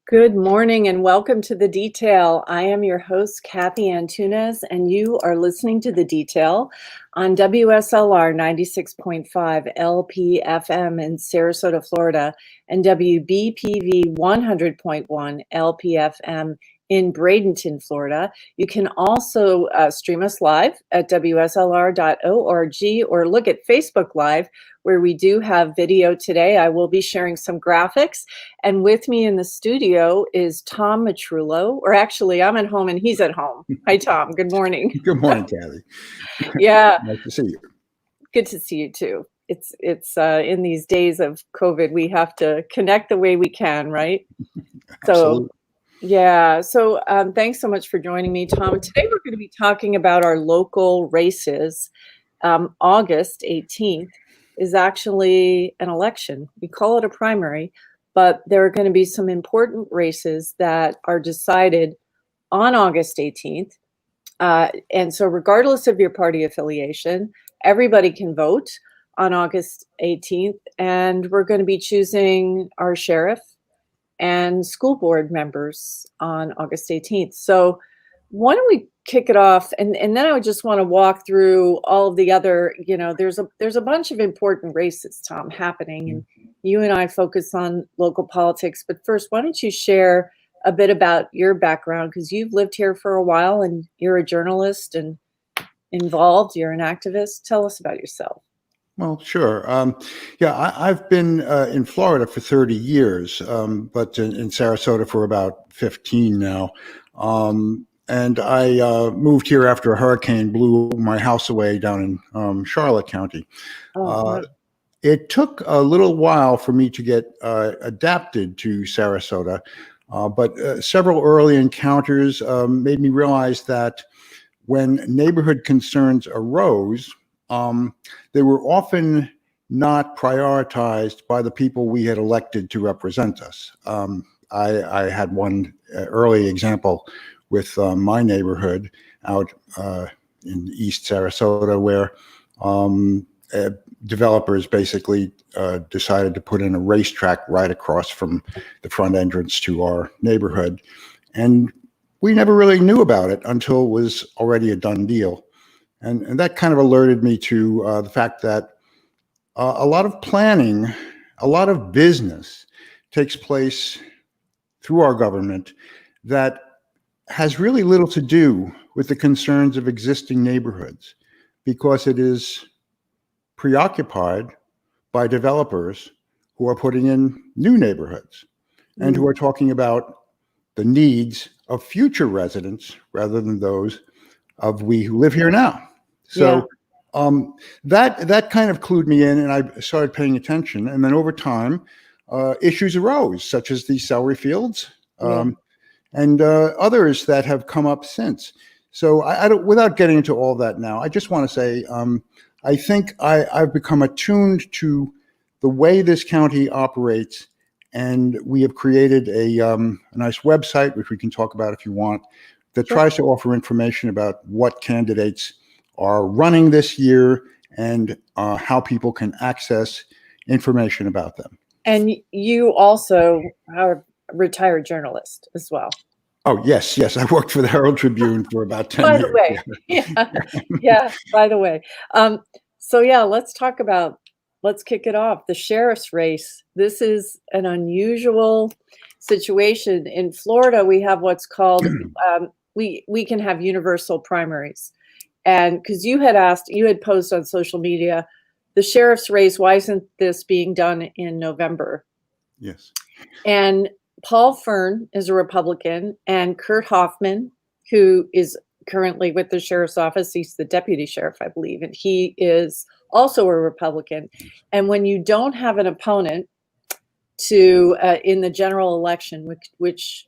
Good morning and welcome to The Detail. I am your host, Cathy Antunes, and you are listening to The Detail on WSLR 96.5 LPFM in Sarasota, Florida, and WBPV 100.1 LPFM in Bradenton, Florida. You can also stream us live at WSLR.org or look at Facebook Live, where we do have video today. I will be sharing some graphics. And with me in the studio is Tom Matrullo, or actually I'm at home and he's at home. Hi, Tom. Good morning. Good morning, Cathy. Yeah. Nice to see you. Good to see you too. It's in these days of COVID, we have to connect the way we can, right? Absolutely. So thanks so much for joining me, Tom. Today we're going to be talking about our local races. August 18th is actually an election. We call it a primary, but there are going to be some important races that are decided on August 18th. And so regardless of your party affiliation, everybody can vote on August 18th. And we're going to be choosing our sheriff and school board members on August 18th. So why don't we kick it off? And then I would just want to walk through all of the other, there's a bunch of important races, Tom, happening. And you and I focus on local politics. But first, why don't you share a bit about your background? Because you've lived here for a while and you're a journalist and involved, you're an activist. Tell us about yourself. Well, sure. I've been in Florida for 30 years, but in Sarasota for about 15 now. And I moved here after a hurricane blew my house away down in Charlotte County. Wow. It took a little while for me to get adapted to Sarasota, but several early encounters made me realize that when neighborhood concerns arose, they were often not prioritized by the people we had elected to represent us. I had one early example with my neighborhood out in East Sarasota where developers basically decided to put in a racetrack right across from the front entrance to our neighborhood. And we never really knew about it until it was already a done deal. And that kind of alerted me to the fact that a lot of planning, a lot of business takes place through our government that has really little to do with the concerns of existing neighborhoods because it is preoccupied by developers who are putting in new neighborhoods and who are talking about the needs of future residents rather than those of we who live here now. So that kind of clued me in and I started paying attention. And then over time, issues arose, such as the celery fields and others that have come up since. So I don't, without getting into all that now, I just want to say, I think I've become attuned to the way this county operates. And we have created a nice website, which we can talk about if you want, that tries to offer information about what candidates are running this year and how people can access information about them. And you also are a retared journalist as well. Oh, yes. I worked for the Herald Tribune for about 10 years. By the way, by the way. Let's kick it off. The sheriff's race. This is an unusual situation. In Florida, we have what's called, we can have universal primaries. And because you had posted on social media, the sheriff's race, why isn't this being done in November? Yes. And Paul Fern is a Republican, and Kurt Hoffman, who is currently with the sheriff's office, he's the deputy sheriff, I believe, and he is also a Republican. And when you don't have an opponent to in the general election, which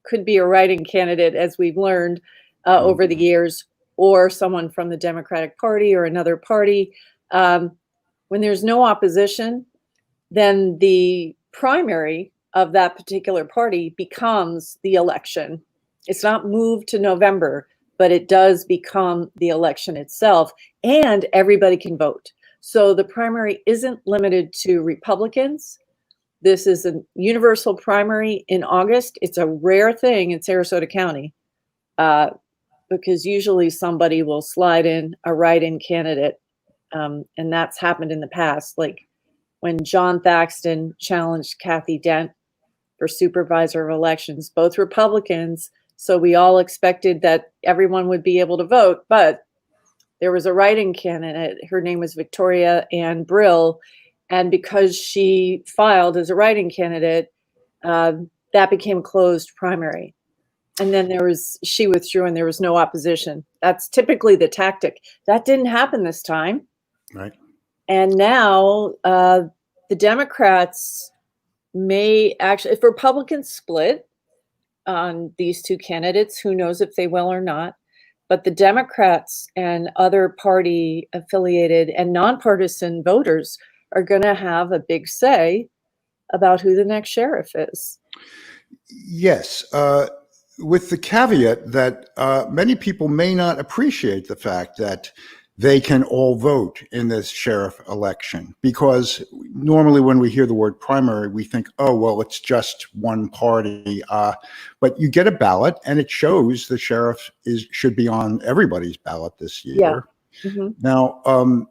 could be a writing candidate, as we've learned over the years, or someone from the Democratic Party or another party, when there's no opposition, then the primary of that particular party becomes the election. It's not moved to November, but it does become the election itself, and everybody can vote. So the primary isn't limited to Republicans This is a universal primary in August. It's a rare thing in Sarasota County, because usually somebody will slide in a write-in candidate, and that's happened in the past, like when John Thaxton challenged Cathy Dent for supervisor of elections, both Republicans. So we all expected that everyone would be able to vote, but there was a write-in candidate. Her name was Victoria Ann Brill, and because she filed as a write-in candidate, that became a closed primary. And then she withdrew and there was no opposition. That's typically the tactic. That didn't happen this time. Right. And now the Democrats may actually, if Republicans split on these two candidates, who knows if they will or not, but the Democrats and other party affiliated and nonpartisan voters are going to have a big say about who the next sheriff is. Yes, with the caveat that many people may not appreciate the fact that they can all vote in this sheriff election, because normally when we hear the word primary, we think, oh, well, it's just one party. But you get a ballot and it shows the sheriff should be on everybody's ballot this year. Yeah. Mm-hmm. Now,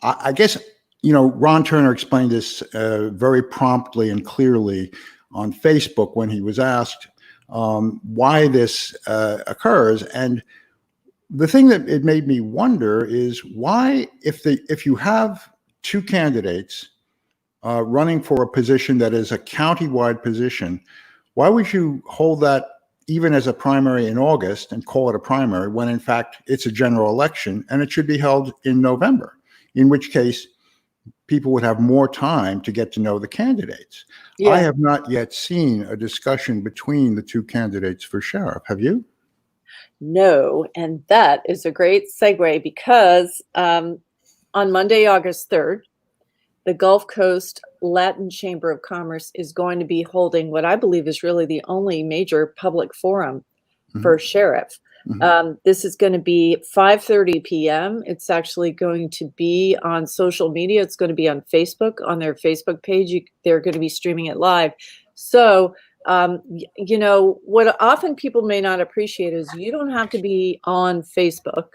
I guess, Ron Turner explained this very promptly and clearly on Facebook when he was asked why this occurs. And the thing that it made me wonder is why, if you have two candidates running for a position that is a county-wide position, why would you hold that even as a primary in August and call it a primary when in fact it's a general election and it should be held in November, in which case people would have more time to get to know the candidates. Yeah. I have not yet seen a discussion between the two candidates for sheriff. Have you? No, and that is a great segue because on Monday, August 3rd, the Gulf Coast Latin Chamber of Commerce is going to be holding what I believe is really the only major public forum for sheriff. This is going to be 5:30 p.m. It's actually going to be on social media. It's going to be on Facebook, on their Facebook page. They're going to be streaming it live. So, what often people may not appreciate is you don't have to be on Facebook.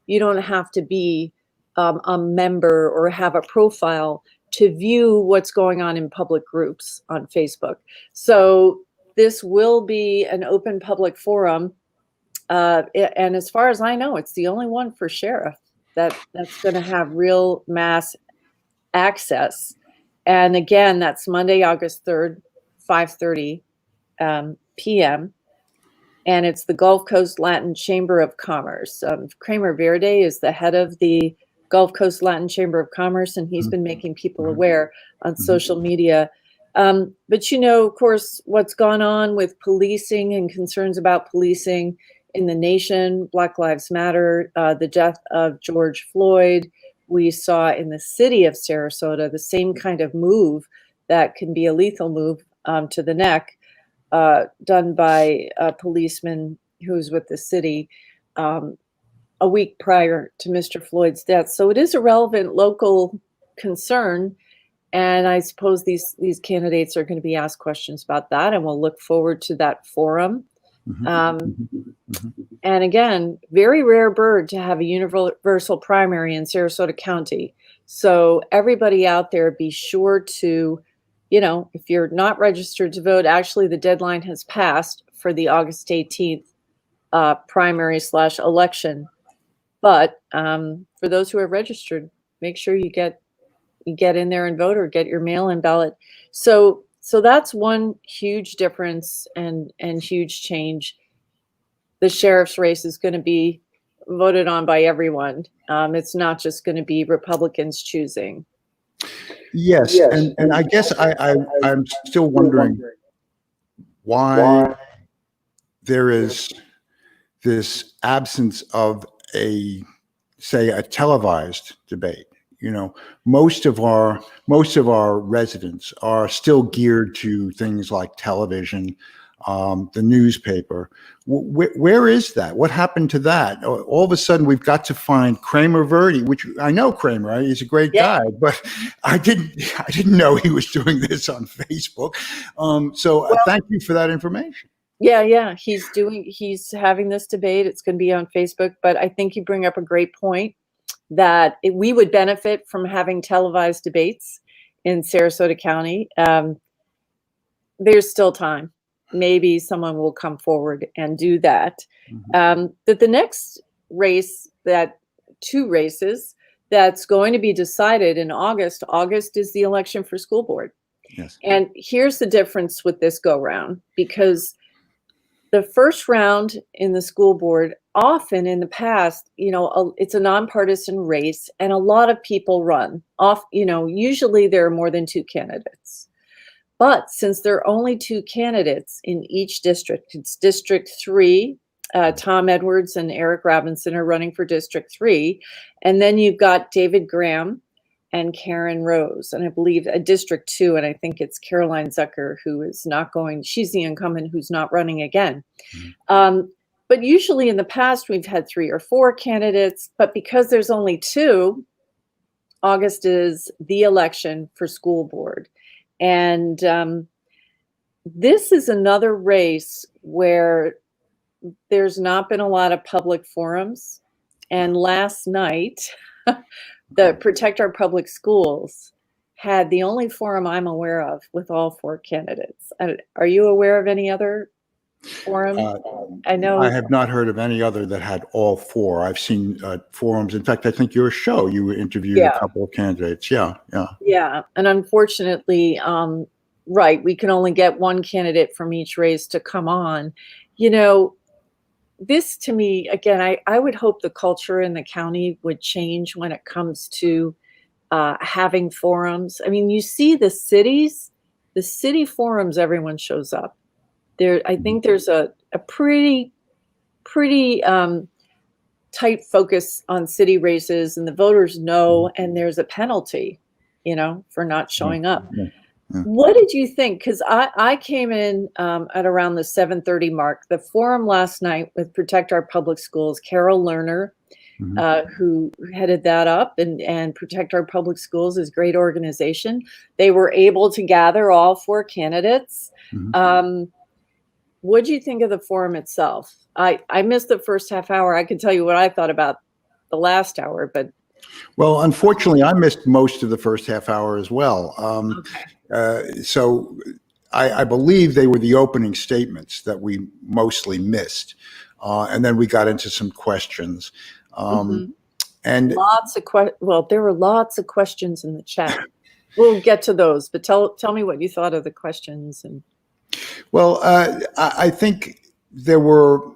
You don't have to be a member or have a profile to view what's going on in public groups on Facebook. So this will be an open public forum. And as far as I know, it's the only one for sheriff that's going to have real mass access. And again, that's Monday, August 3rd, 5:30 p.m. And it's the Gulf Coast Latin Chamber of Commerce. Kramer Verde is the head of the Gulf Coast Latin Chamber of Commerce, and he's been making people aware on social media. But of course, what's gone on with policing and concerns about policing in the nation, Black Lives Matter, the death of George Floyd. We saw in the city of Sarasota the same kind of move that can be a lethal move to the neck, done by a policeman who's with the city a week prior to Mr. Floyd's death. So it is a relevant local concern. And I suppose these candidates are going to be asked questions about that, and we'll look forward to that forum. And again, very rare bird to have a universal primary in Sarasota County. So everybody out there, be sure to, if you're not registered to vote, actually the deadline has passed for the August 18th primary/election. But for those who are registered, make sure you get in there and vote or get your mail-in ballot. So that's one huge difference and huge change. The sheriff's race is going to be voted on by everyone. It's not just going to be Republicans choosing. Yes. And I guess I'm still wondering why there is this absence of a televised debate. Most of our residents are still geared to things like television. the newspaper. Where is that? What happened to that? All of a sudden, we've got to find Kramer Verdi, which I know Kramer. Right? He's a great guy, but I didn't know he was doing this on Facebook. So thank you for that information. Yeah. He's having this debate. It's going to be on Facebook, but I think you bring up a great point that we would benefit from having televised debates in Sarasota County. There's still time. Maybe someone will come forward and do that. That the next race, two races that's going to be decided in August. August is the election for school board. Yes. And here's the difference with this go round, because the first round in the school board, often in the past, it's a nonpartisan race and a lot of people run off, usually there are more than two candidates. But since there are only two candidates in each district, it's District 3, Tom Edwards and Eric Robinson are running for District 3. And then you've got David Graham and Karen Rose, and I believe District 2, and I think it's Caroline Zucker who is not going, she's the incumbent who's not running again. But usually in the past, we've had 3 or 4 candidates, but because there's only 2, August is the election for school board. And this is another race where there's not been a lot of public forums. And last night, the Protect Our Public Schools had the only forum I'm aware of with all 4 candidates. Are you aware of any other forum? I know I have not heard of any other that had all 4. I've seen forums. In fact, I think your show, you interviewed a couple of candidates. Yeah. And unfortunately, right, we can only get one candidate from each race to come on. This to me, again, I would hope the culture in the county would change when it comes to having forums. I mean, you see the city forums, everyone shows up. I think there's a pretty tight focus on city races, and the voters know, and there's a penalty, for not showing up. What did you think? Because I came in at around the 7:30 mark. The forum last night with Protect Our Public Schools, Carol Lerner, who headed that up, and Protect Our Public Schools is a great organization. They were able to gather all 4 candidates. What do you think of the forum itself? I missed the first half hour. I can tell you what I thought about the last hour, but. Well, unfortunately, I missed most of the first half hour as well. So I believe they were the opening statements that we mostly missed. And then we got into some questions. And lots of there were lots of questions in the chat. We'll get to those, but tell me what you thought of the questions. Well, I think there were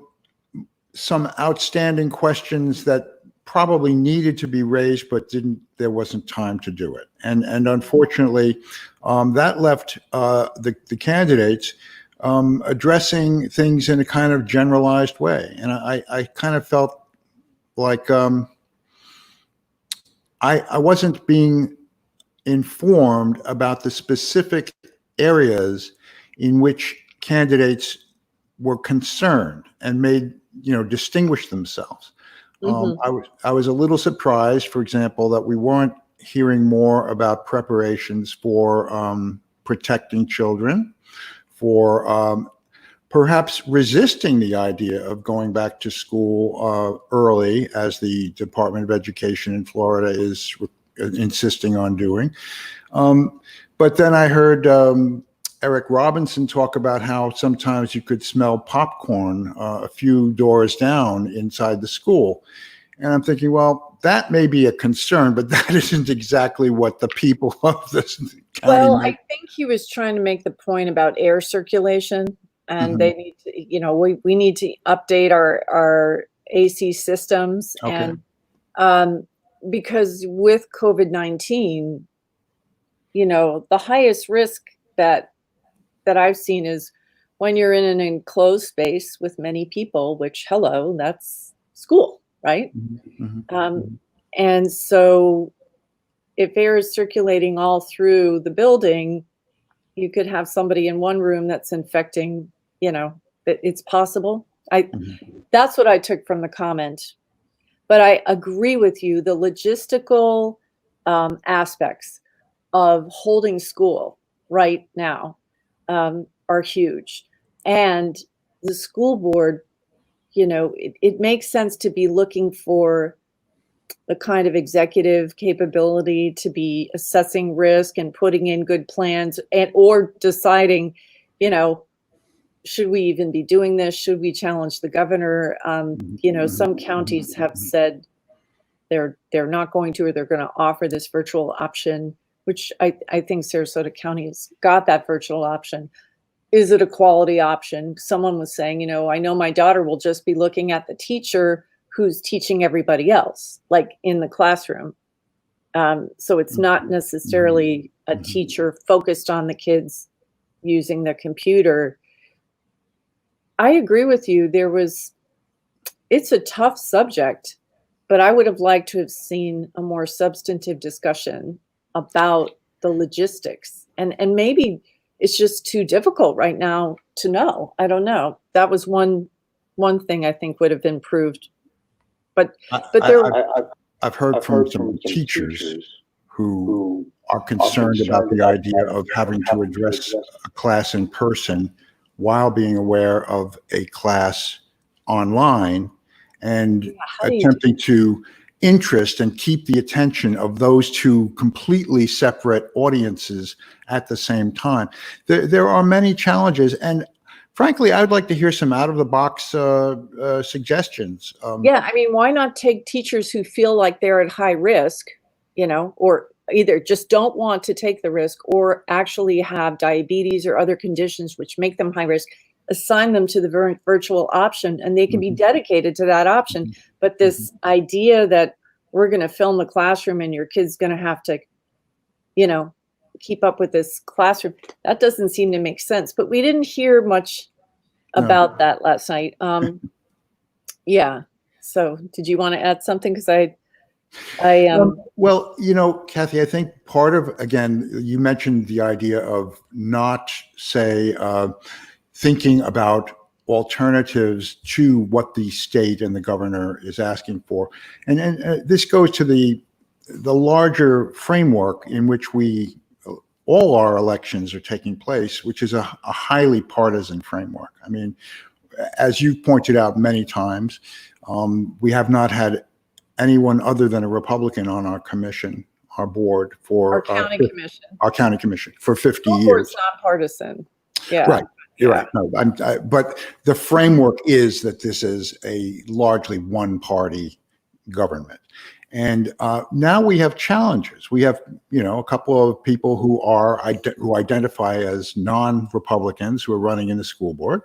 some outstanding questions that probably needed to be raised, but there wasn't time to do it. And unfortunately, that left the candidates addressing things in a kind of generalized way. And I kind of felt like I wasn't being informed about the specific areas in which candidates were concerned and distinguished themselves. I was a little surprised, for example, that we weren't hearing more about preparations for protecting children, for perhaps resisting the idea of going back to school early, as the Department of Education in Florida is insisting on doing. But then I heard Eric Robinson talk about how sometimes you could smell popcorn a few doors down inside the school. And I'm thinking, well, that may be a concern, but that isn't exactly what the people of this county. Well, I think he was trying to make the point about air circulation, and they need to, we need to update our AC systems. Okay. And because with COVID-19, the highest risk that I've seen is when you're in an enclosed space with many people, which, hello, that's school, right? And so if air is circulating all through the building, you could have somebody in one room that's infecting that it's possible. Mhm. That's what I took from the comment. But I agree with you. The logistical aspects of holding school right now are huge. And the school board, it makes sense to be looking for the kind of executive capability to be assessing risk and putting in good plans and or deciding, you know, should we even be doing this? Should we challenge the governor? Mhm. Some counties have Mhm. said they're not going to, or they're going to offer this virtual option, which I think Sarasota County has got that virtual option. Is it a quality option? Someone was saying, I know my daughter will just be looking at the teacher who's teaching everybody else, like in the classroom. So it's not Mhm. necessarily a Mhm. teacher focused on the kids using the computer. I agree with you. It's a tough subject, but I would have liked to have seen a more substantive discussion about the logistics. And maybe it's just too difficult right now to know. I don't know. That was one thing I think would have improved. But I, but I, there I've I've heard from some teachers who are concerned about the idea of having to address a class in person while being aware of a class online and how do you do attempting to interest and keep the attention of those two completely separate audiences at the same time. There are many challenges, and frankly, I'd like to hear some out of the box suggestions. Yeah, I mean, why not take teachers who feel like they're at high risk, or either just don't want to take the risk or actually have diabetes or other conditions which make them high risk, assign them to the virtual option and they can be Mhm, dedicated to that option. mhm, But mhm. this idea that we're going to film the classroom and your kid's going to have to, you know, keep up with this classroom, that doesn't seem to make sense. But we didn't hear much No. about that last night. Yeah. So, did you want to add something? Because I Well, Kathy, I think part of, again, you mentioned the idea of not, say, thinking about alternatives to what the state and the governor is asking for. And this goes to the larger framework in which all our elections are taking place, which is a highly partisan framework. I mean, as you've pointed out many times, we have not had anyone other than a Republican on our commission, our board our for county commission, our county commission for 50 school board's years. nonpartisan. Yeah, Right. You're yeah. right. No, but the framework is that this is a largely one party government. And now we have challenges. We have, a couple of people who identify as non-Republicans who are running in the school board,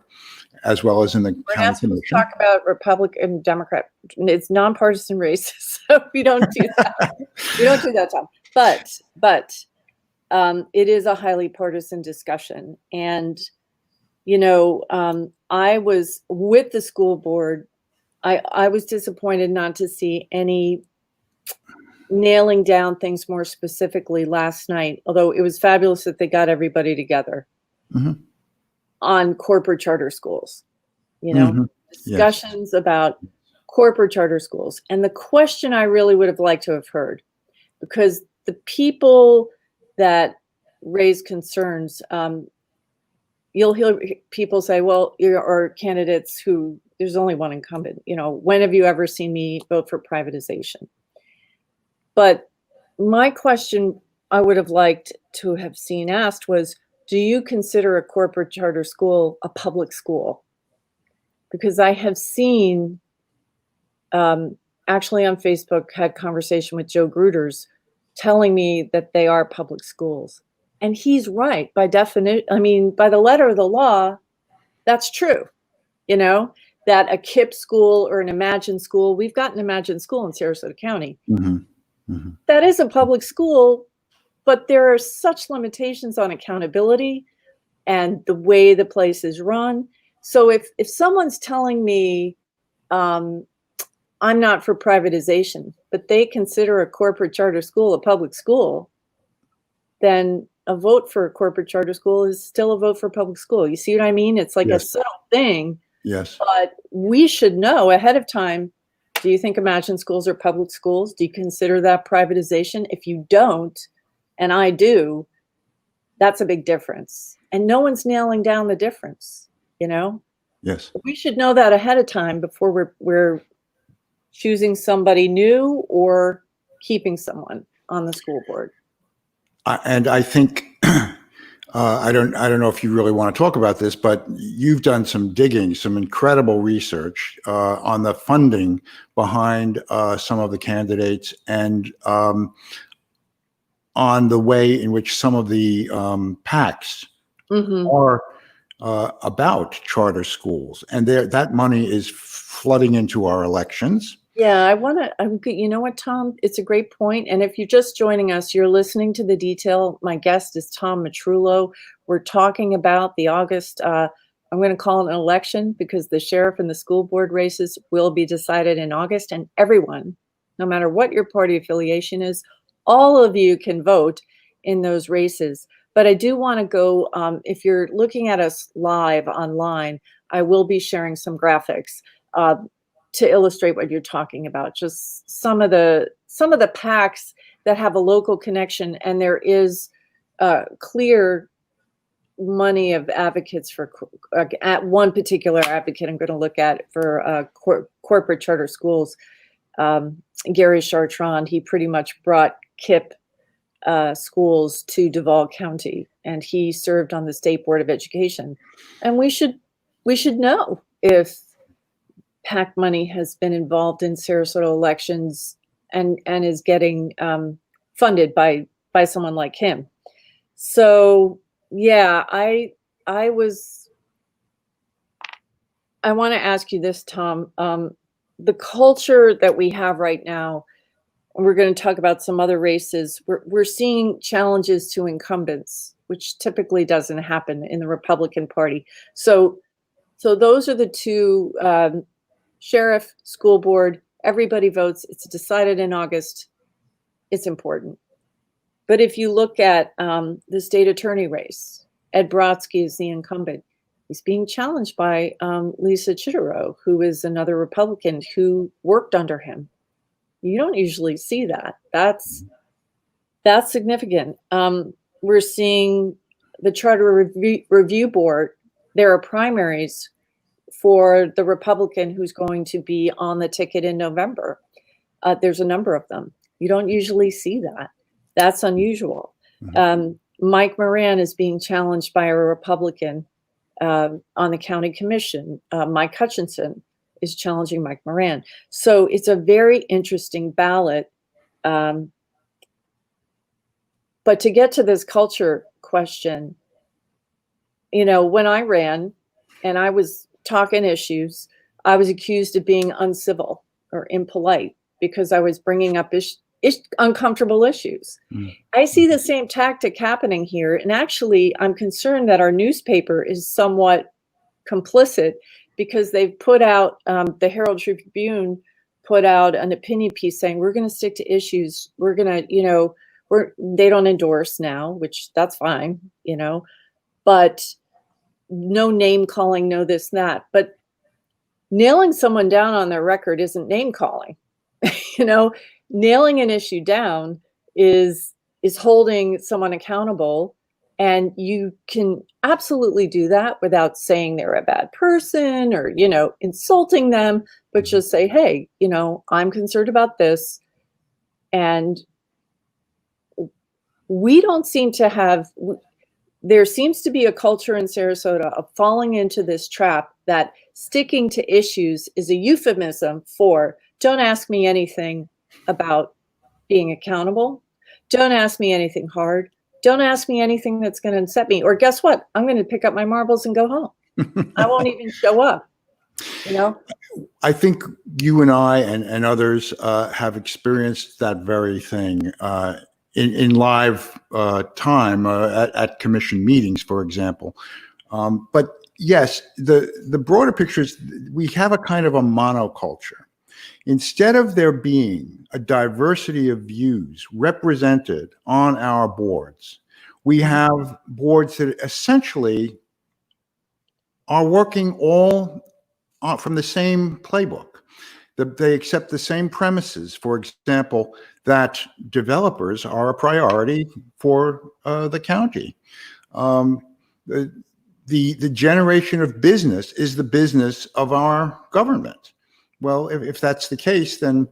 as well as in the We're county not supposed to talk commission. about Republican, Democrat. It's nonpartisan races, so we don't do that. We don't do that, Tom. But it is a highly partisan discussion, and I was with the school board. I was disappointed not to see any nailing down things more specifically last night, although it was fabulous that they got everybody together Hmm. on corporate charter schools, Hmm. Yes. discussions about corporate charter schools. And the question I really would have liked to have heard, because the people that raise concerns, you'll hear people say, well, there are candidates who there's only one incumbent. When have you ever seen me vote for privatization? But my question I would have liked to have seen asked was, do you consider a corporate charter school a public school? Because I have seen, actually on Facebook, had conversation with Joe Gruters telling me that they are public schools. And he's right by definition. I mean, by the letter of the law, that's true. You know, that a KIPP school or an Imagine school, we've got an Imagine school in Sarasota County. Hmm. Hmm. That is a public school, but there are such limitations on accountability and the way the place is run. So if someone's telling me um, I'm not for privatization, but they consider a corporate charter school a public school, then a vote for a corporate charter school is still a vote for public school. You see what I mean? It's like a Yes. subtle thing, Yes. but we should know ahead of time. Do you think Imagine Schools are public schools? Do you consider that privatization? If you don't, and I do, that's a big difference. And no one's nailing down the difference, you know? Yes. We should know that ahead of time before we're choosing somebody new or keeping someone on the school board. And I think I don't know if you really want to talk about this, but you've done some digging, some incredible research on the funding behind some of the candidates, and on the way in which some of the PACs are about charter schools, and that money is flooding into our elections. Yeah, you know what, Tom? It's a great point. And if you're just joining us, you're listening to The Detail. My guest is Tom Matrullo. We're talking about the August, I'm going to call it an election, because the sheriff and the school board races will be decided in August. And everyone, no matter what your party affiliation is, all of you can vote in those races. But I do want to go, if you're looking at us live online, I will be sharing some graphics to illustrate what you're talking about. Just some of the PACs that have a local connection, and there is clear money of advocates for at one particular advocate I'm going to look at for corporate charter schools. Gary Chartrand, he pretty much brought KIPP schools to Duval County, and he served on the State Board of Education. And we should know if PAC money has been involved in Sarasota elections and is getting funded by someone like him. So yeah, I want to ask you this, Tom. The culture that we have right now, and we're going to talk about some other races, we're seeing challenges to incumbents, which typically doesn't happen in the Republican Party. So those are the two, sheriff, school board, everybody votes. It's decided in August. It's important. But if you look at the state attorney race, Ed Brodsky is the incumbent. He's being challenged by Lisa Chitterow, who is another Republican who worked under him. You don't usually see that. That's significant. We're seeing the Charter Review Board. There are primaries for the Republican who's going to be on the ticket in November. There's a number of them. You don't usually see that. That's unusual. Mike Moran is being challenged by a Republican on the county commission. Mike Hutchinson is challenging Mike Moran. So it's a very interesting ballot. But to get to this culture question, you know, when I ran and I was talking issues, I was accused of being uncivil or impolite because I was bringing up uncomfortable issues. I see the same tactic happening here. And actually, I'm concerned that our newspaper is somewhat complicit, because they've put out, the Herald Tribune put out an opinion piece saying, we're going to stick to issues. We're going to, you know, they don't endorse now, which that's fine, you know, but no name calling, no this, that. But nailing someone down on their record isn't name calling. You know, nailing an issue down is holding someone accountable. And you can absolutely do that without saying they're a bad person or, you know, insulting them, but just say, hey, you know, I'm concerned about this. And we don't seem to have, there seems to be a culture in Sarasota of falling into this trap that sticking to issues is a euphemism for, don't ask me anything about being accountable. Don't ask me anything hard. Don't ask me anything that's going to upset me. Or guess what? I'm going to pick up my marbles and go home. I won't even show up. You know? I think you and I and others have experienced that very thing in live time at commission meetings, for example. But yes, the broader picture is we have a kind of a monoculture. Instead of there being a diversity of views represented on our boards, We have boards that essentially are working all from the same playbook. They accept the same premises. For example, that developers are a priority for the county. Um, the, the generation of business is the business of our government. Well, if that's the case, then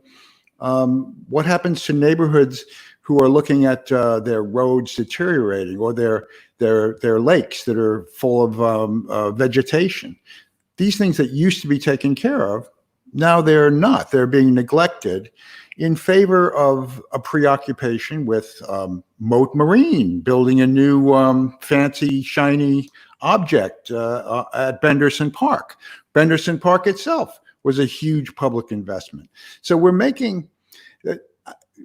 what happens to neighborhoods who are looking at their roads deteriorating, or their lakes that are full of vegetation? These things that used to be taken care of, now they're not. They're being neglected in favor of a preoccupation with Moat Marine, building a new fancy, shiny object at Benderson Park. Benderson Park itself was a huge public investment. So we're making,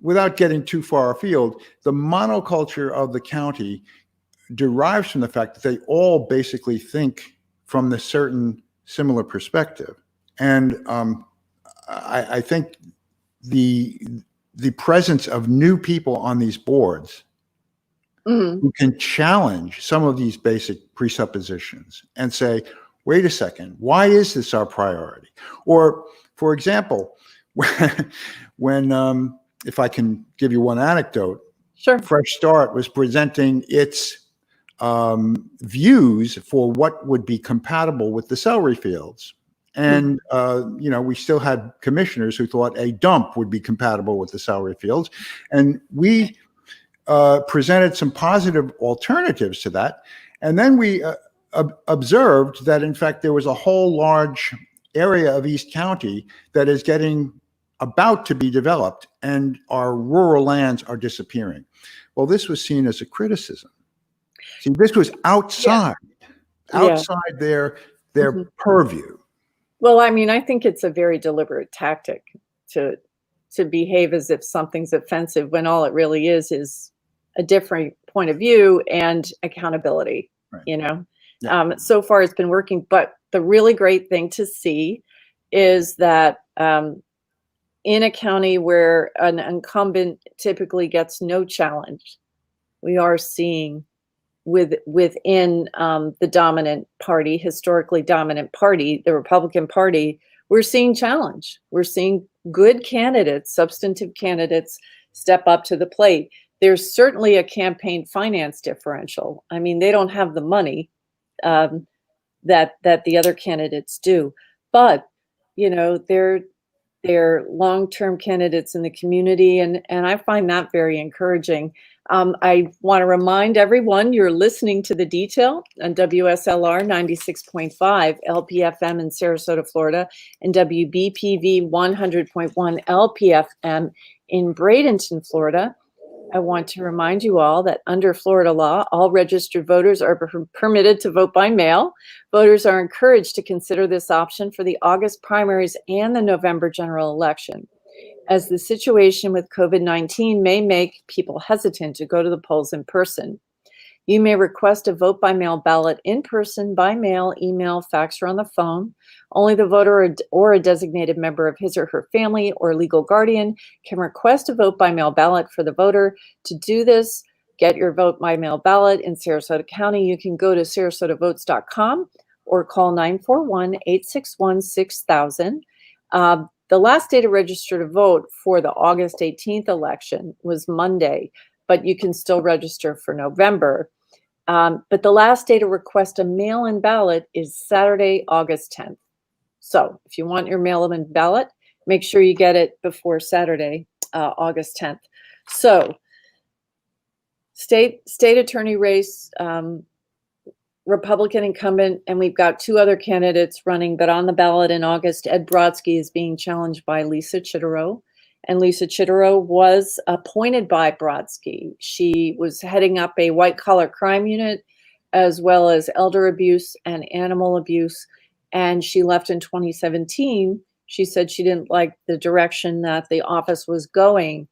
without getting too far afield, the monoculture of the county derives from the fact that they all basically think from the certain similar perspective. And I think the presence of new people on these boards who can challenge some of these basic presuppositions and say, wait a second, why is this our priority? Or, for example, when if I can give you one anecdote, Sure. Fresh Start was presenting its views for what would be compatible with the celery fields. And, we still had commissioners who thought a dump would be compatible with the celery fields. And we presented some positive alternatives to that. And then we observed that, in fact, there was a whole large area of East County that is about to be developed, and our rural lands are disappearing. Well, this was seen as a criticism. See, this was outside their purview. Well, I mean, I think it's a very deliberate tactic to behave as if something's offensive when all it really is a different point of view and accountability. Right. So far it's been working, but the really great thing to see is that in a county where an incumbent typically gets no challenge, we are seeing within the dominant party, historically dominant party, the Republican Party, we're seeing challenge. We're seeing good candidates, substantive candidates, step up to the plate. There's certainly a campaign finance differential. I mean, they don't have the money that the other candidates do, but they're long-term candidates in the community, and I find that very encouraging. I want to remind everyone you're listening to The Detail on WSLR 96.5 LPFM in Sarasota, Florida, and WBPV 100.1 LPFM in Bradenton, Florida. I want to remind you all that under Florida law, all registered voters are permitted to vote by mail. Voters are encouraged to consider this option for the August primaries and the November general election, as the situation with COVID-19 may make people hesitant to go to the polls in person. You may request a vote by mail ballot in person, by mail, email, fax, or on the phone. Only the voter or a designated member of his or her family or legal guardian can request a vote by mail ballot for the voter. To do this, get your vote by mail ballot in Sarasota County. You can go to sarasotavotes.com or call 941-861-6000. The last day to register to vote for the August 18th election was Monday, but you can still register for November. But the last day to request a mail-in ballot is Saturday, August 10th. So if you want your mail-in ballot, make sure you get it before Saturday, August 10th. So state attorney race, Republican incumbent, and we've got two other candidates running, but on the ballot in August, Ed Brodsky is being challenged by Lisa Chitterow. And Lisa Chitterow was appointed by Brodsky. She was heading up a white-collar crime unit, as well as elder abuse and animal abuse. And she left in 2017. She said she didn't like the direction that the office was going.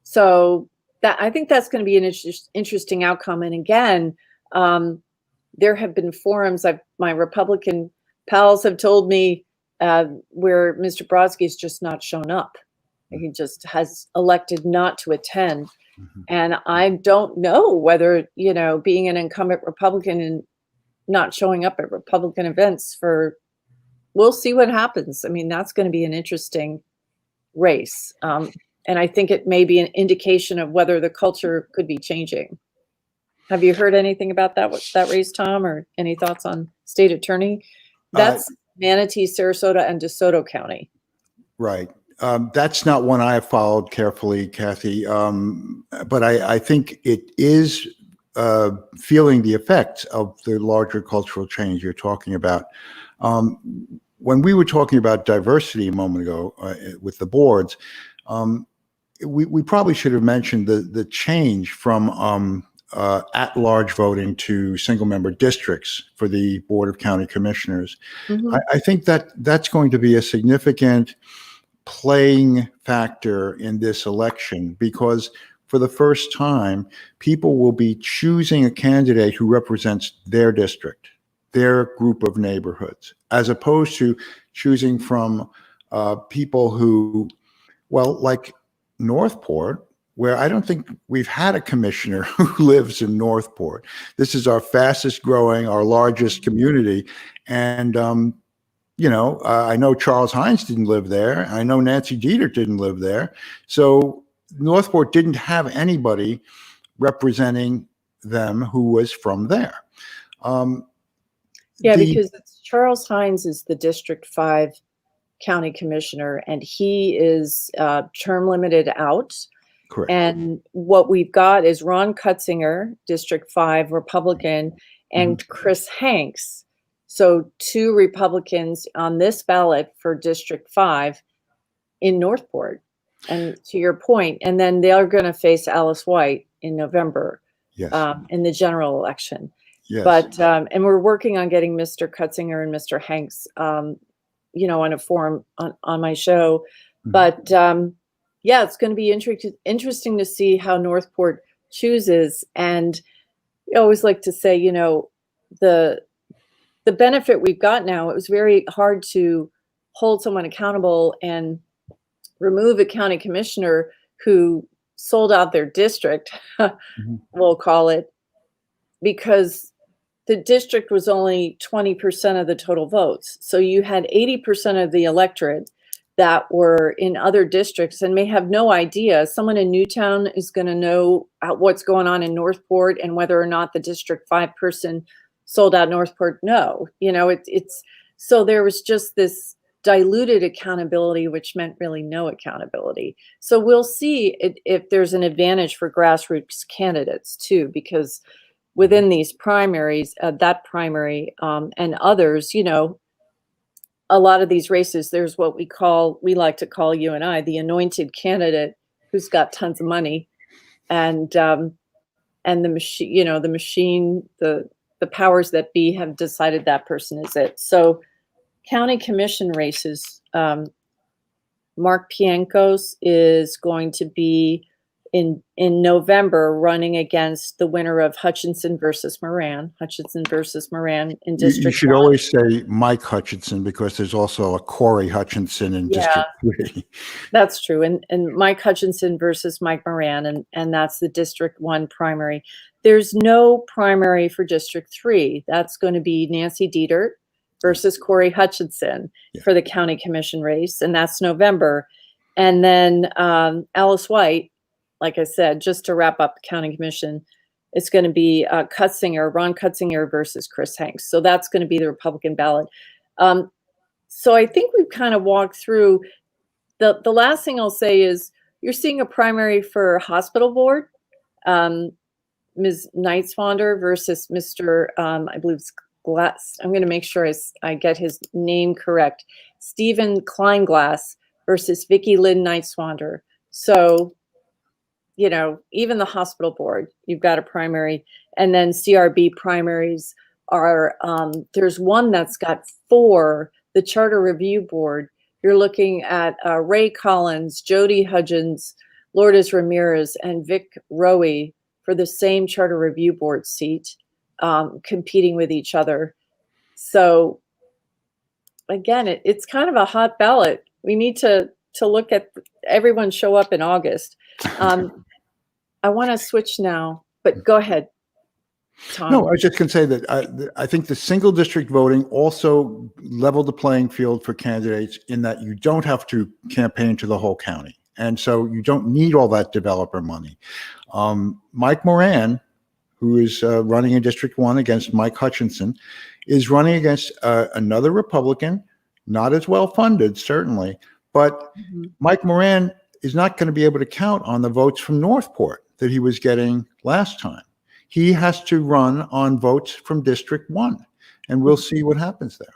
So I think that's going to be an interesting outcome. And again, there have been forums, my Republican pals have told me where Mr. Brodsky's just not shown up. He just has elected not to attend. Mhm. And I don't know whether, being an incumbent Republican and not showing up at Republican events we'll see what happens. I mean, that's going to be an interesting race. And I think it may be an indication of whether the culture could be changing. Have you heard anything about that race, Tom, or any thoughts on state attorney? Uh, That's Manatee, Sarasota, and DeSoto County. right. That's not one I have followed carefully, Kathy. But I think it is feeling the effects of the larger cultural change you're talking about. When we were talking about diversity a moment ago with the boards, we probably should have mentioned the change from at-large voting to single-member districts for the Board of County Commissioners. Mhm. I think that's going to be a significant playing factor in this election because for the first time, people will be choosing a candidate who represents their district, their group of neighborhoods, as opposed to choosing from people who, well, like Northport, where I don't think we've had a commissioner who lives in Northport. This is our fastest growing, our largest community. And I know Charles Hines didn't live there. I know Nancy Dieter didn't live there. So Northport didn't have anybody representing them who was from there. Um, Yeah, the because Charles Hines is the District 5 county commissioner, and he is term limited out. Correct. And what we've got is Ron Cutzinger, District 5 Republican, and Chris Hanks. So 2 Republicans on this ballot for District 5 in Northport. And to your point, and then they are going to face Alice White in November Yes. in the general election. Yes. But and we're working on getting Mr. Cutzinger and Mr. Hanks, on a forum on my show. But yeah, it's going to be interesting to see how Northport chooses. And I always like to say, the benefit we've got now, it was very hard to hold someone accountable and remove a county commissioner who sold out their district, we'll call it, because the district was only 20% of the total votes. So you had 80% of the electorate that were in other districts and may have no idea. Someone in Newtown is going to know what's going on in Northport and whether or not the District 5 person sold out Northport. No, it's so there was just this diluted accountability, which meant really no accountability. So we'll see if there's an advantage for grassroots candidates too, because within these primaries, that primary and others, a lot of these races, there's what we like to call, you and I, the anointed candidate who's got tons of money, and the machine, the powers that be have decided that person is it. So county commission races, Mark Piankos is going to be in November running against the winner of Hutchinson versus Moran in You District should 1. always say Mike Hutchinson because there's also a Corey Hutchinson in Yeah, District 3. that's true. And Mike Hutchinson versus Mike Moran, and that's the District 1 primary. There's no primary for District 3. That's going to be Nancy Dieter versus Corey Hutchinson for the county commission race, and that's November. And then Alice White, like I said, just to wrap up the county commission, it's going to be Ron Cutzinger versus Chris Hanks. So that's going to be the Republican ballot. So I think we've kind of walked through. The last thing I'll say is you're seeing a primary for hospital board, Ms. Nightswander versus Mr. I believe it's Glass. I'm going to make sure I get his name correct. Stephen Kleinglass versus Vicki Lynn Nightswander. So, even the hospital board, you've got a primary, and then CRB primaries are, there's one that's got 4, the Charter Review Board. You're looking at Ray Collins, Jody Hudgens, Lourdes Ramirez, and Vic Rowe for the same Charter Review Board seat, competing with each other. So again, it's kind of a hot ballot. We need to look at everyone show up in August. I want to switch now, but go ahead, No, Tom. I was just going to say that I think the single district voting also leveled the playing field for candidates in that you don't have to campaign to the whole county. And so you don't need all that developer money. Mike Moran, who is running in District 1 against Mike Hutchinson, is running against another Republican, not as well funded, certainly, but Mike Moran is not going to be able to count on the votes from Northport that he was getting last time. He has to run on votes from District 1, and we'll see what happens there.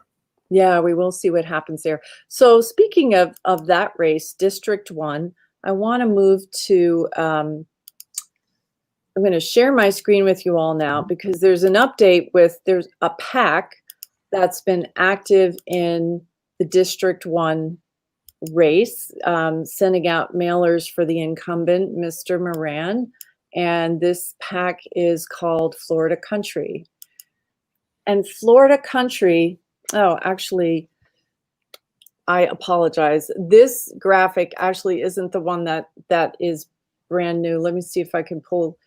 Yeah, we will see what happens there. So speaking of that race, District 1, I want to move to, I'm going to share my screen with you all now because there's an update there's a PAC that's been active in the District 1 race, sending out mailers for the incumbent, Mr. Moran. And this PAC is called Florida Country. And Florida Country, oh, actually, I apologize. This graphic actually isn't the one that is brand new. Let me see if I can pull.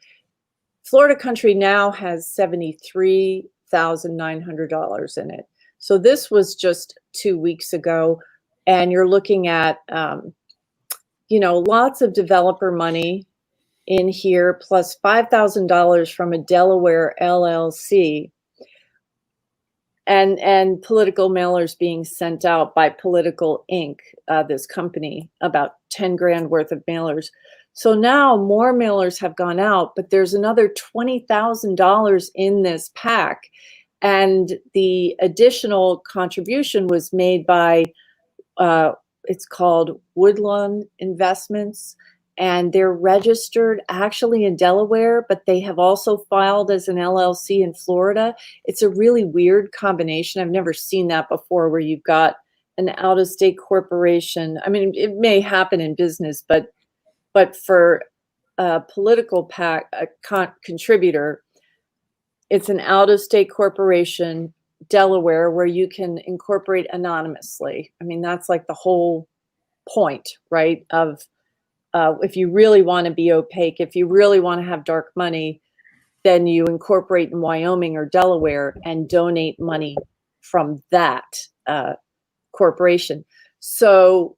Florida Country now has $73,900 in it. So this was just 2 weeks ago. And you're looking at, lots of developer money in here, plus $5,000 from a Delaware LLC. And political mailers being sent out by Political Inc., this company, about 10 grand worth of mailers. So now more mailers have gone out, but there's another $20,000 in this PAC. And the additional contribution was made by, it's called Woodlawn Investments. And they're registered actually in Delaware, but they have also filed as an LLC in Florida. It's a really weird combination. I've never seen that before, where you've got an out-of-state corporation. I mean, it may happen in business, but for a political PAC, a contributor, it's an out-of-state corporation, Delaware, where you can incorporate anonymously. I mean, that's like the whole point, right, of if you really want to be opaque, if you really want to have dark money, then you incorporate in Wyoming or Delaware and donate money from that corporation. So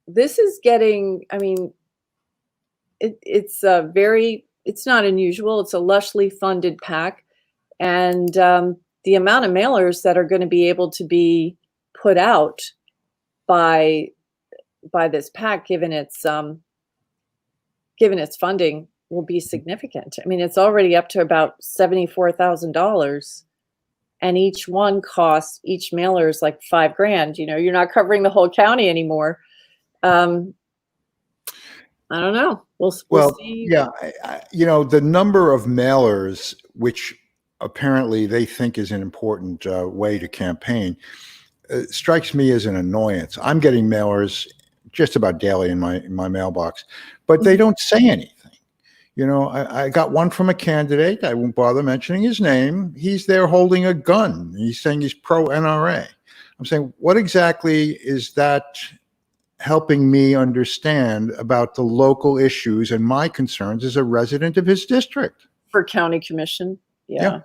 this is getting, I mean, it's not unusual. It's a lushly funded PAC. And the amount of mailers that are going to be able to be put out by this PAC, given its funding, will be significant. I mean, it's already up to about $74,000, and each mailer is like $5,000. You're not covering the whole county anymore. I don't know. We'll see. Yeah, the number of mailers, which apparently they think is an important way to campaign, strikes me as an annoyance. I'm getting mailers just about daily in my mailbox, but they don't say anything. I got one from a candidate. I won't bother mentioning his name. He's there holding a gun. He's saying he's pro NRA. I'm saying, what exactly is that helping me understand about the local issues and my concerns as a resident of his district? For county commission. Yeah.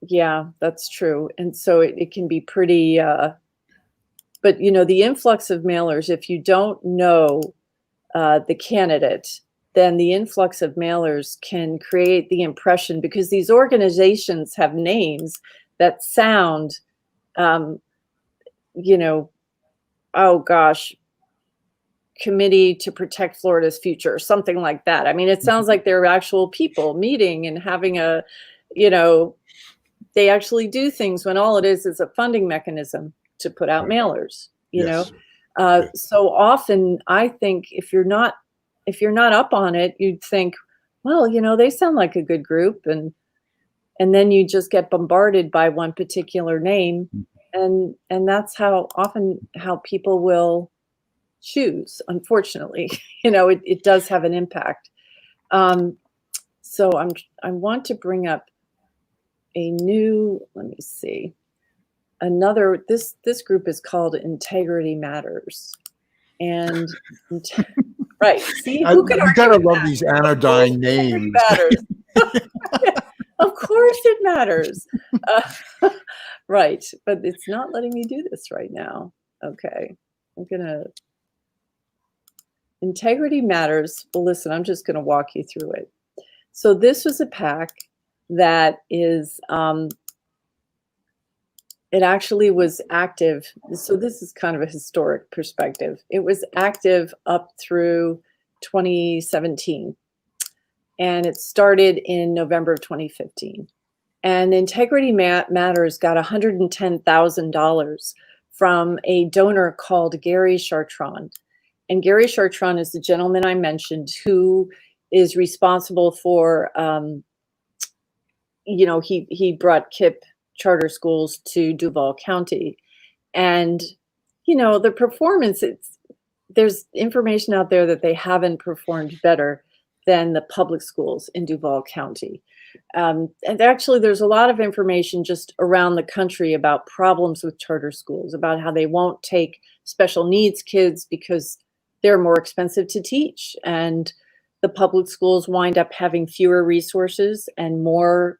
Yeah, that's true. And so it can be pretty, but the influx of mailers, if you don't know the candidate, then the influx of mailers can create the impression, because these organizations have names that sound, oh gosh, Committee to Protect Florida's Future, or something like that. I mean, it sounds like they're actual people meeting and having they actually do things, when all it is a funding mechanism to put out mailers, Yes. So often I think if you're not up on it, you'd think, well, they sound like a good group, and then you just get bombarded by one particular name, and that's how people will choose. Unfortunately, it does have an impact. So I want to bring up let me see, this group is called Integrity Matters. And right, see, who could You argue gotta with love that? these anodyne Integrity names. matters. Of course it matters. Right, but it's not letting me do this right now. Okay, I'm gonna, integrity matters. Well, listen, I'm just gonna walk you through it. So this was a PAC that is, it actually was active. So this is kind of a historic perspective. It was active up through 2017, and it started in November of 2015. And Integrity Matters got $110,000 from a donor called Gary Chartrand. And Gary Chartrand is the gentleman I mentioned who is responsible for, he brought KIPP charter schools to Duval County. And, the performance, there's information out there that they haven't performed better than the public schools in Duval County. And actually, there's a lot of information just around the country about problems with charter schools, about how they won't take special needs kids because they're more expensive to teach. And the public schools wind up having fewer resources and more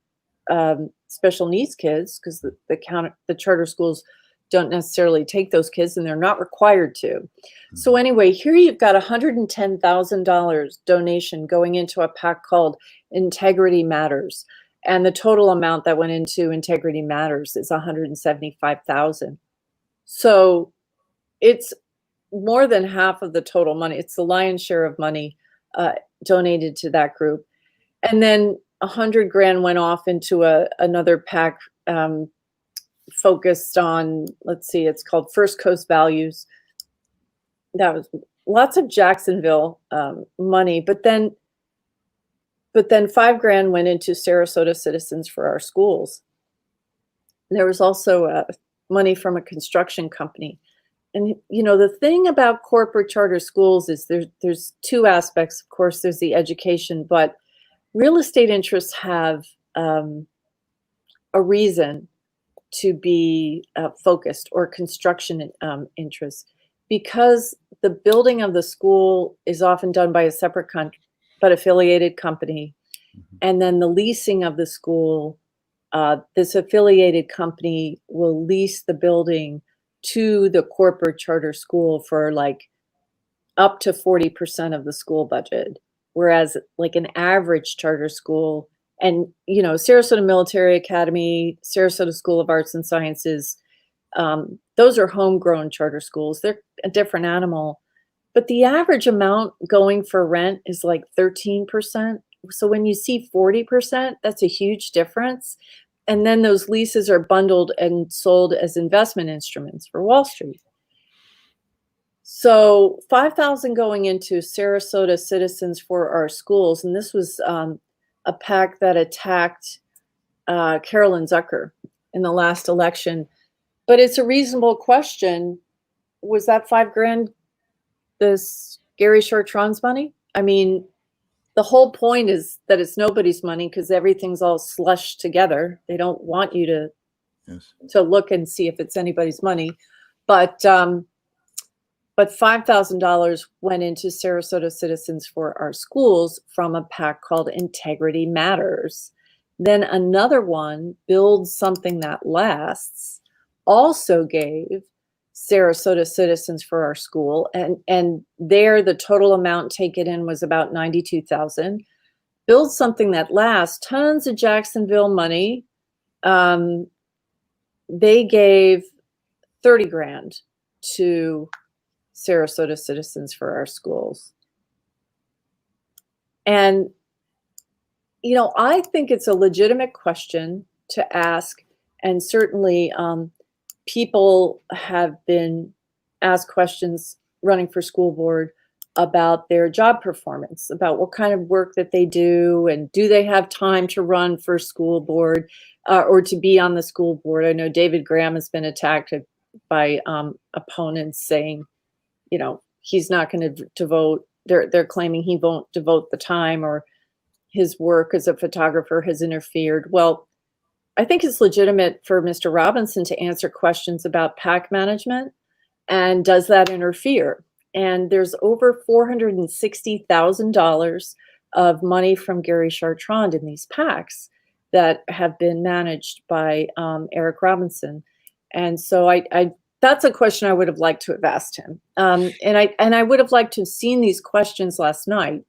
special needs kids because the charter schools don't necessarily take those kids, and they're not required to. So anyway, here you've got $110,000 donation going into a PAC called Integrity Matters. And the total amount that went into Integrity Matters is $175,000. So it's more than half of the total money. It's the lion's share of money donated to that group. And then $100,000 went off into another PAC focused on, let's see, it's called First Coast Values. That was lots of Jacksonville money, but then $5,000 went into Sarasota Citizens for Our Schools. And there was also money from a construction company. And the thing about corporate charter schools is there's two aspects. Of course, there's the education, but real estate interests have a reason to be focused, or construction interests, because the building of the school is often done by a separate but affiliated company. And then the leasing of the school, this affiliated company will lease the building to the corporate charter school for like up to 40% of the school budget. Whereas like an average charter school, and Sarasota Military Academy, Sarasota School of Arts and Sciences, those are homegrown charter schools. They're a different animal. But the average amount going for rent is like 13%. So when you see 40%, that's a huge difference. And then those leases are bundled and sold as investment instruments for Wall Street. So $5,000 going into Sarasota Citizens for Our Schools. And this was a PAC that attacked Carolyn Zucker in the last election. But it's a reasonable question. Was that $5,000 this Gary Chartrand's money? I mean, the whole point is that it's nobody's money because everything's all slushed together. They don't want you to look and see if it's anybody's money. But $5,000 went into Sarasota Citizens for Our Schools from a PAC called Integrity Matters. Then another one, Build Something That Lasts, also gave Sarasota Citizens for Our School. And there the total amount taken in was about $92,000. Build Something That Lasts, tons of Jacksonville money. They gave $30,000 to Sarasota Citizens for Our Schools. And, I think it's a legitimate question to ask. And certainly people have been asked questions running for school board about their job performance, about what kind of work that they do, and do they have time to run for school board or to be on the school board. I know David Graham has been attacked by opponents saying, he's not going to devote, they're claiming he won't devote the time, or his work as a photographer has interfered. Well, I think it's legitimate for Mr. Robinson to answer questions about PAC management, and does that interfere? and there's over $460,000 of money from Gary Chartrand in these PACs that have been managed by Eric Robinson. And so I that's a question I would have liked to have asked him. And I would have liked to have seen these questions last night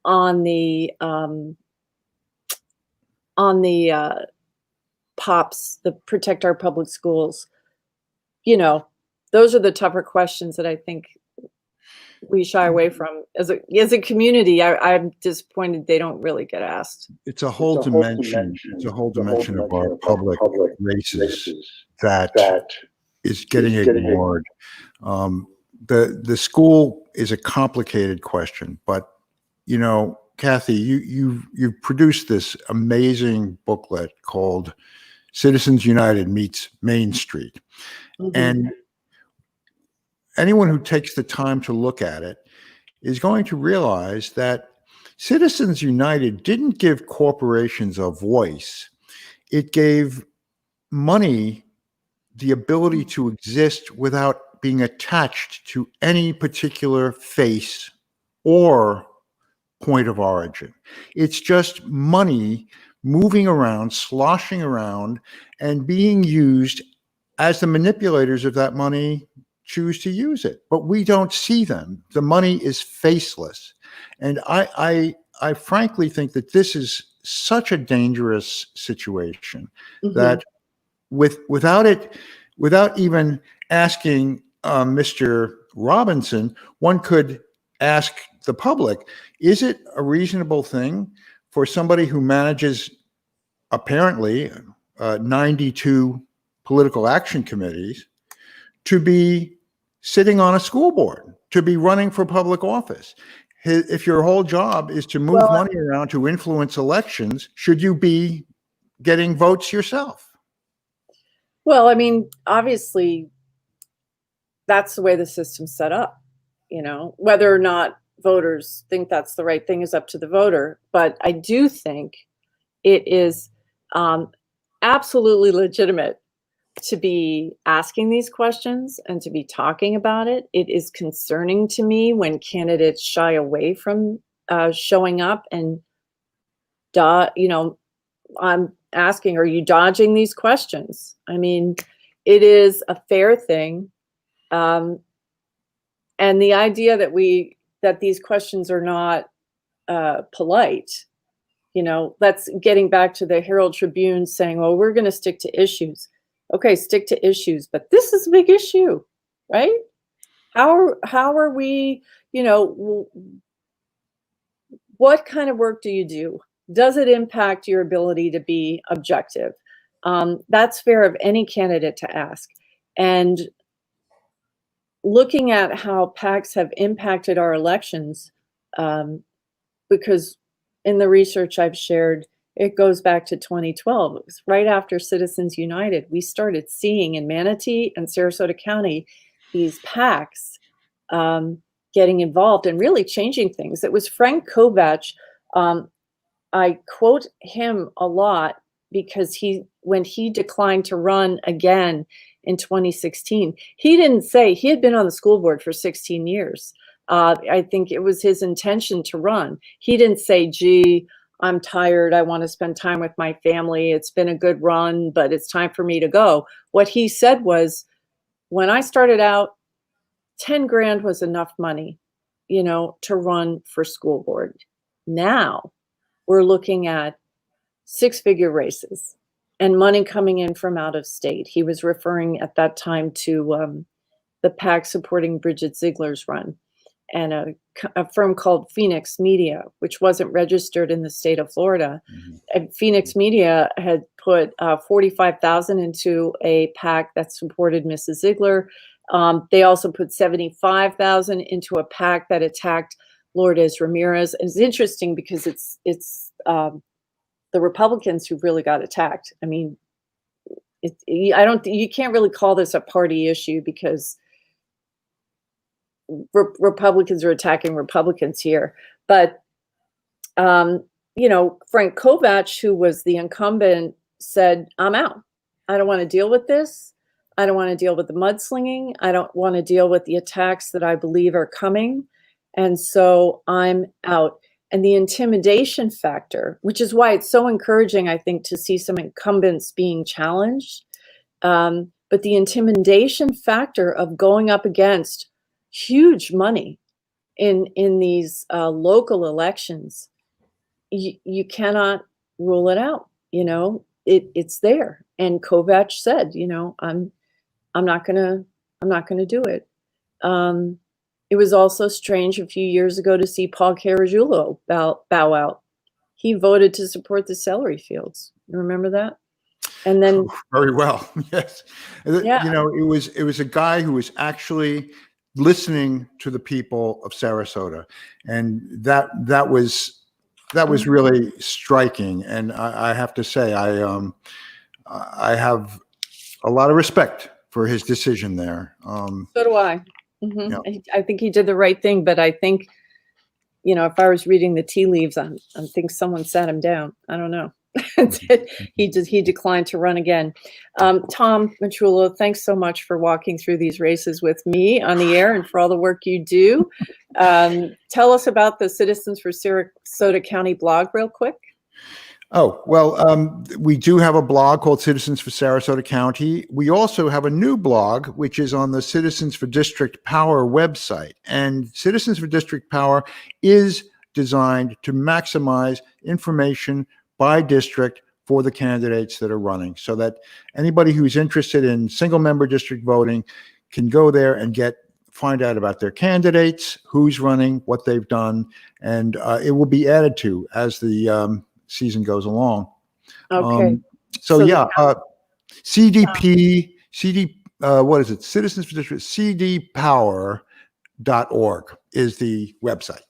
on the POPs, the Protect Our Public Schools. You know, those are the tougher questions that I think we shy away from as a community. I'm disappointed they don't really get asked. It's a whole dimension. It's a whole dimension of our public races that is getting ignored. The school is a complicated question, but you know, Cathy, you've produced this amazing booklet called Citizens United Meets Main Street. Mm-hmm. And anyone who takes the time to look at it is going to realize that Citizens United didn't give corporations a voice. It gave money the ability to exist without being attached to any particular face or point of origin. It's just money moving around, sloshing around, and being used as the manipulators of that money choose to use it. But we don't see them. The money is faceless. And I frankly think that this is such a dangerous situation that without even asking Mr. Robinson, one could ask the public, is it a reasonable thing for somebody who manages apparently 92 political action committees to be sitting on a school board, to be running for public office? If your whole job is to move money around to influence elections, should you be getting votes yourself? Well, I mean, obviously, that's the way the system's set up. You know, whether or not voters think that's the right thing is up to the voter. But I do think it is absolutely legitimate to be asking these questions and to be talking about it. It is concerning to me when candidates shy away from showing up and, you know, I'm asking, are you dodging these questions? I mean, it is a fair thing. And the idea that these questions are not polite, you know, that's getting back to the Herald Tribune saying, well, we're going to stick to issues. Okay, stick to issues, but this is a big issue, right? How are we, you know, what kind of work do you do? Does it impact your ability to be objective? That's fair of any candidate to ask. And looking at how PACs have impacted our elections, because in the research I've shared, it goes back to 2012. It was right after Citizens United. We started seeing in Manatee and Sarasota County these PACs getting involved and really changing things. It was Frank Kovach. I quote him a lot because when he declined to run again in 2016, he didn't say, he had been on the school board for 16 years. I think it was his intention to run. He didn't say, gee, I'm tired. I want to spend time with my family. It's been a good run, but it's time for me to go. What he said was, when I started out, 10 grand was enough money, you know, to run for school board. Now we're looking at six-figure races and money coming in from out of state. He was referring at that time to the PAC supporting Bridget Ziegler's run, and a firm called Phoenix Media, which wasn't registered in the state of Florida. And Phoenix Media had put $45,000 into a PAC that supported Mrs. Ziegler. They also put $75,000 into a PAC that attacked Lourdes Ramirez. And it's interesting because it's the Republicans who really got attacked. I mean, you can't really call this a party issue because Republicans are attacking Republicans here. But, you know, Frank Kovach, who was the incumbent, said, I'm out. I don't want to deal with this. I don't want to deal with the mudslinging. I don't want to deal with the attacks that I believe are coming. And so I'm out. And the intimidation factor, which is why it's so encouraging, I think, to see some incumbents being challenged. But the intimidation factor of going up against huge money in these local elections, you cannot rule it out. It's there. And Kovac said, I'm not gonna do it. It was also strange a few years ago to see Paul Carajullo bow out. He voted to support the celery fields. You remember that? And then, Very well. Yes. yeah, It was a guy who was actually listening to the people of Sarasota, and that was really striking. And I have to say, I have a lot of respect for his decision there. so do I. Yeah. I think he did the right thing, but I think, if I was reading the tea leaves, I think someone sat him down. I don't know. He declined to run again. Tom Matrullo, thanks so much for walking through these races with me on the air and for all the work you do. Tell us about the Citizens for Sarasota County blog real quick. Oh, well, we do have a blog called Citizens for Sarasota County. We also have a new blog, which is on the Citizens for District Power website. And Citizens for District Power is designed to maximize information by district for the candidates that are running, so that anybody who's interested in single member district voting can go there and find out about their candidates, who's running, what they've done, and it will be added to as the season goes along. Okay. So yeah, what is it? Citizens for District, cdpower.org is the website.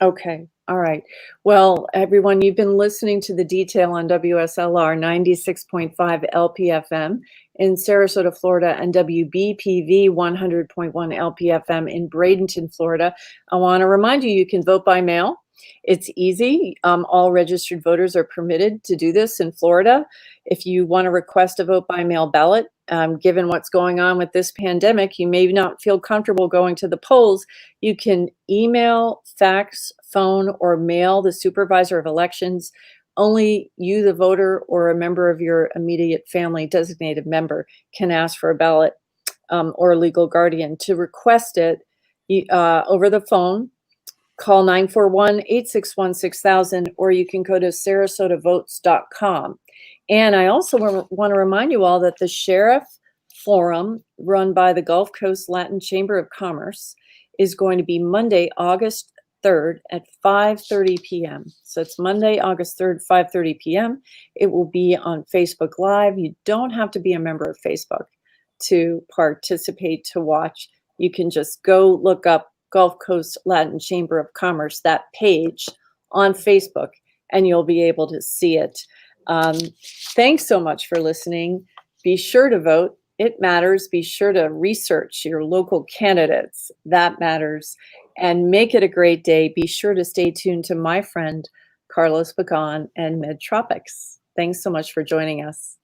Okay. All right. Well, everyone, you've been listening to The Detail on WSLR 96.5 LPFM in Sarasota, Florida, and WBPV 100.1 LPFM in Bradenton, Florida. I want to remind you, you can vote by mail. It's easy. All registered voters are permitted to do this in Florida. If you want to request a vote by mail ballot, given what's going on with this pandemic, you may not feel comfortable going to the polls. You can email, fax, phone, or mail the supervisor of elections. Only you, the voter, or a member of your immediate family designated member can ask for a ballot or a legal guardian. To request it over the phone, call 941-861-6000, or you can go to sarasotavotes.com. And I also want to remind you all that the Sheriff Forum, run by the Gulf Coast Latin Chamber of Commerce, is going to be Monday, August 3rd at 5:30 p.m. So it's Monday, August 3rd, 5:30 p.m. It will be on Facebook Live. You don't have to be a member of Facebook to participate, to watch. You can just go look up Gulf Coast Latin Chamber of Commerce, that page on Facebook, and you'll be able to see it. Thanks so much for listening. Be sure to vote. It matters. Be sure to research your local candidates. That matters. And make it a great day. Be sure to stay tuned to my friend, Carlos Pagan and Mid Tropics. Thanks so much for joining us.